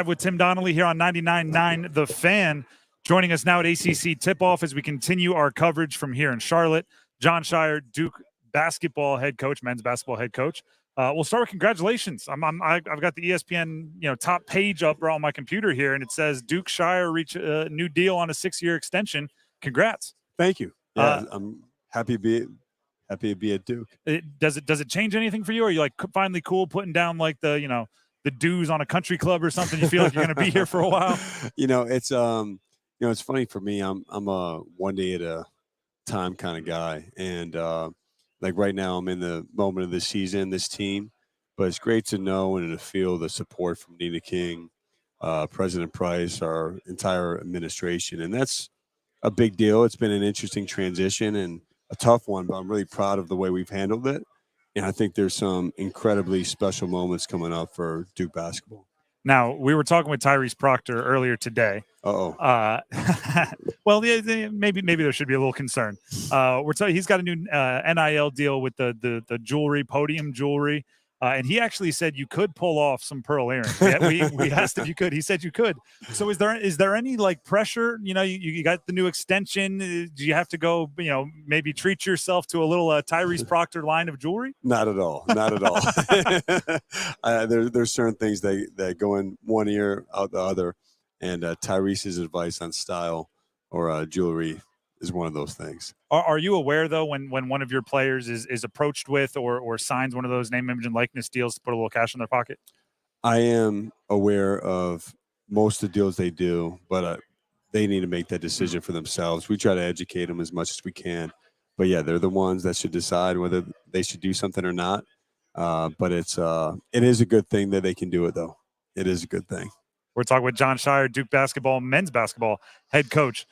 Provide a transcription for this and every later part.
With Tim Donnelly here on 99.9 The Fan. Joining us now at ACC Tip-Off as we continue our coverage from here in Charlotte. Jon Scheyer, Duke basketball head coach, men's basketball head coach. We'll start with congratulations. I've got the ESPN top page up on my computer here, and it says Duke Scheyer reached a new deal on a 6-year extension. Congrats. Thank you. Yeah, I'm happy to be at Duke. Does it change anything for you? Are you like finally cool putting down like the dues on a country club or something? You feel like you're going to be here for a while? It's funny for me. I'm a one day at a time kind of guy, and like right now I'm in the moment of the season, this team, but it's great to know and to feel the support from Nina King, President Price, our entire administration, and that's a big deal. It's been an interesting transition and a tough one, but I'm really proud of the way we've handled it. And I think there's some incredibly special moments coming up for Duke basketball. Now, we were talking with Tyrese Proctor earlier today. Well, maybe there should be a little concern. He's got a new NIL deal with the jewelry, podium jewelry. And he actually said you could pull off some pearl earrings. We asked if you could. He said you could. So is there any like pressure? You got the new extension. Do you have to go, maybe treat yourself to a little Tyrese Proctor line of jewelry? Not at all. Not at all. There's certain things that go in one ear, out the other. And Tyrese's advice on style or jewelry is one of those things. Are you aware, though, when one of your players is approached with or signs one of those name, image, and likeness deals to put a little cash in their pocket? I am aware of most of the deals they do, but they need to make that decision for themselves. We try to educate them as much as we can. But, yeah, they're the ones that should decide whether they should do something or not. But it is a good thing that they can do it, though. It is a good thing. We're talking with Jon Scheyer, Duke basketball, men's basketball head coach.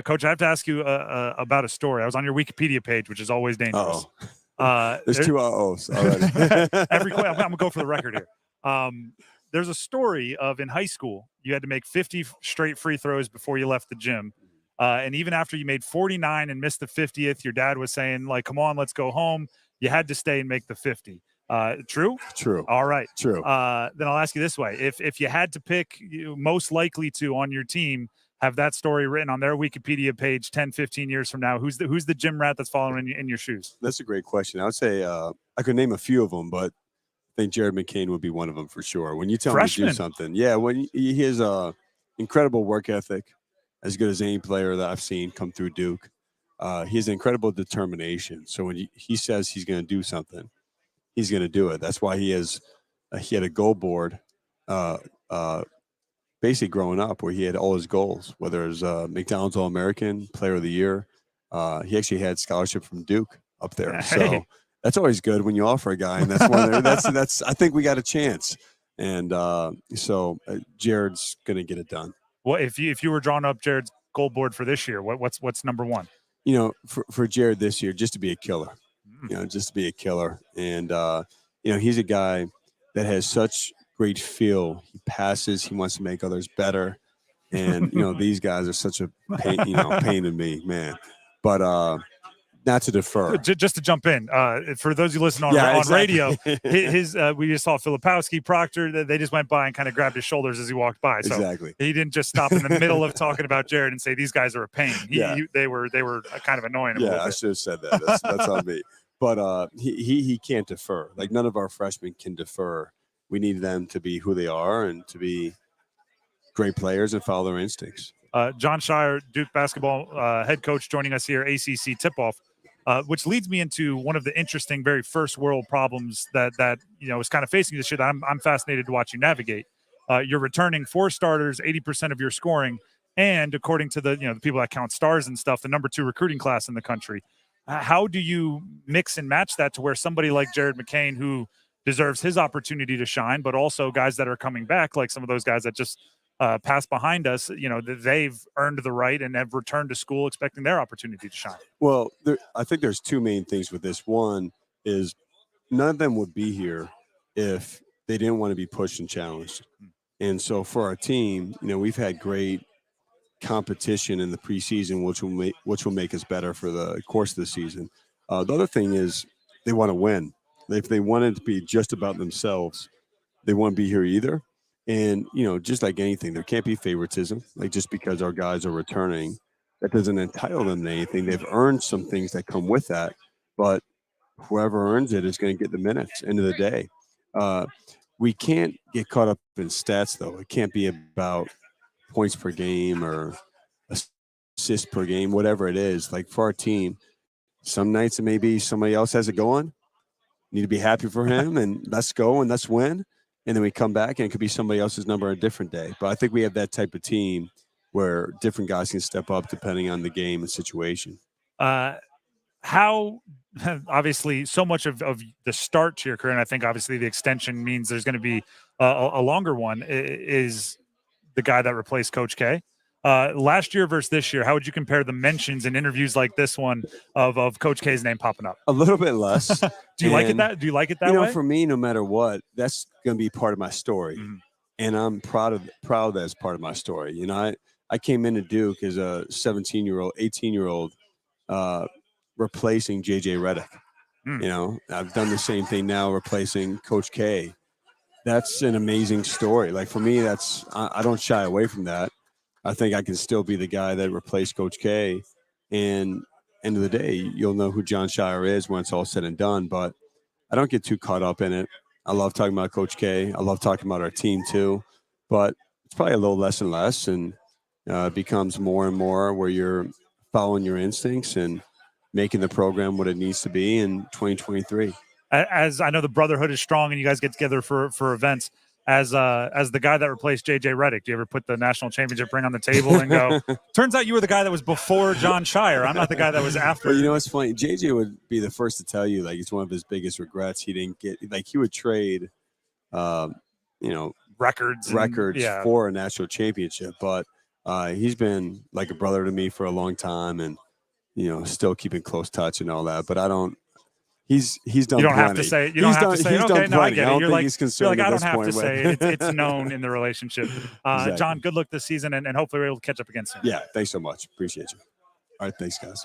Coach, I have to ask you about a story. I was on your Wikipedia page, which is always dangerous. There's two uh-ohs already. I'm going to go for the record here. There's a story of in high school, you had to make 50 straight free throws before you left the gym. And even after you made 49 and missed the 50th, your dad was saying, like, come on, let's go home. You had to stay and make the 50. True? True. All right. True. Then I'll ask you this way. If you had to pick most likely to on your team, have that story written on their Wikipedia page 10, 15 years from now, who's the gym rat that's following in your shoes? That's a great question. I would say I could name a few of them, but I think Jared McCain would be one of them for sure. When you tell him to do something, when he has a incredible work ethic, as good as any player that I've seen come through Duke. He has incredible determination. So when he says he's going to do something, he's going to do it. That's why he had a goal board basically growing up where he had all his goals, whether it was McDonald's All-American, Player of the Year. He actually had scholarship from Duke up there. So that's always good when you offer a guy, and that's one of that's I think we got a chance. And so Jared's going to get it done. Well, if you were drawing up Jared's goal board for this year, what's number one? For Jared this year, just to be a killer. Just to be a killer. And he's a guy that has such great feel. He passes. He wants to make others better. And, these guys are such a pain to me, man. But not to defer. Just to jump in, for those who listen on radio, we just saw Filipowski, Proctor. They just went by and kind of grabbed his shoulders as he walked by. So exactly. He didn't just stop in the middle of talking about Jared and say these guys are a pain. They were kind of annoying. Yeah, I should have said that. That's on me. But he can't defer. Like none of our freshmen can defer. We need them to be who they are and to be great players and follow their instincts. Jon Scheyer, Duke basketball head coach, joining us here, ACC Tip-Off. Which leads me into one of the interesting, very first world problems that is kind of facing this shit. I'm fascinated to watch you navigate. You're returning 4 starters, 80% of your scoring, and according to the people that count stars and stuff, the number 2 recruiting class in the country. How do you mix and match that to where somebody like Jared McCain, who deserves his opportunity to shine, but also guys that are coming back, like some of those guys that just passed behind us, they've earned the right and have returned to school expecting their opportunity to shine? Well, I think there's 2 main things with this. One is none of them would be here if they didn't want to be pushed and challenged. And so for our team, we've had great competition in the preseason, which will make us better for the course of the season. The other thing is they want to win. If they wanted to be just about themselves, they wouldn't be here either. And, just like anything, there can't be favoritism. Like just because our guys are returning, that doesn't entitle them to anything. They've earned some things that come with that. But whoever earns it is going to get the minutes, end of the day. Uh, we can't get caught up in stats, though. It can't be about points per game or assists per game, whatever it is. Like for our team, some nights it may be somebody else has it going. Need to be happy for him, and let's go and let's win. And then we come back, and it could be somebody else's number on a different day. But I think we have that type of team where different guys can step up depending on the game and situation. How obviously so much of the start to your career, and I think obviously the extension means there's going to be a longer one, is the guy that replaced Coach K. Last year versus this year, how would you compare the mentions in interviews like this one of Coach K's name popping up? A little bit less. Do you like it that? Do you like it that way? For me, no matter what, that's going to be part of my story, and I'm proud that it's part of my story. I came into Duke as a 17-year-old, 18-year-old, replacing JJ Redick. I've done the same thing now, replacing Coach K. That's an amazing story. Like for me, I don't shy away from that. I think I can still be the guy that replaced Coach K. And end of the day, you'll know who Jon Scheyer is when it's all said and done. But I don't get too caught up in it. I love talking about Coach K. I love talking about our team too. But it's probably a little less and less, and it becomes more and more where you're following your instincts and making the program what it needs to be in 2023. As I know, the brotherhood is strong, and you guys get together for events. As the guy that replaced JJ Redick, do you ever put the national championship ring on the table and go, turns out you were the guy that was before Jon Scheyer. I'm not the guy that was after. Well, it's funny. JJ would be the first to tell you, like, it's one of his biggest regrets. He didn't get, like, he would trade, records for a national championship. But he's been like a brother to me for a long time, and, still keeping close touch and all that. But I don't. He's done. You don't plenty. have to say. You don't have to say. Okay, no, I get it. You're like, I don't have to say it. It's known in the relationship. Exactly. Jon, good luck this season, and hopefully we're able to catch up again soon. Yeah, thanks so much. Appreciate you. All right, thanks, guys.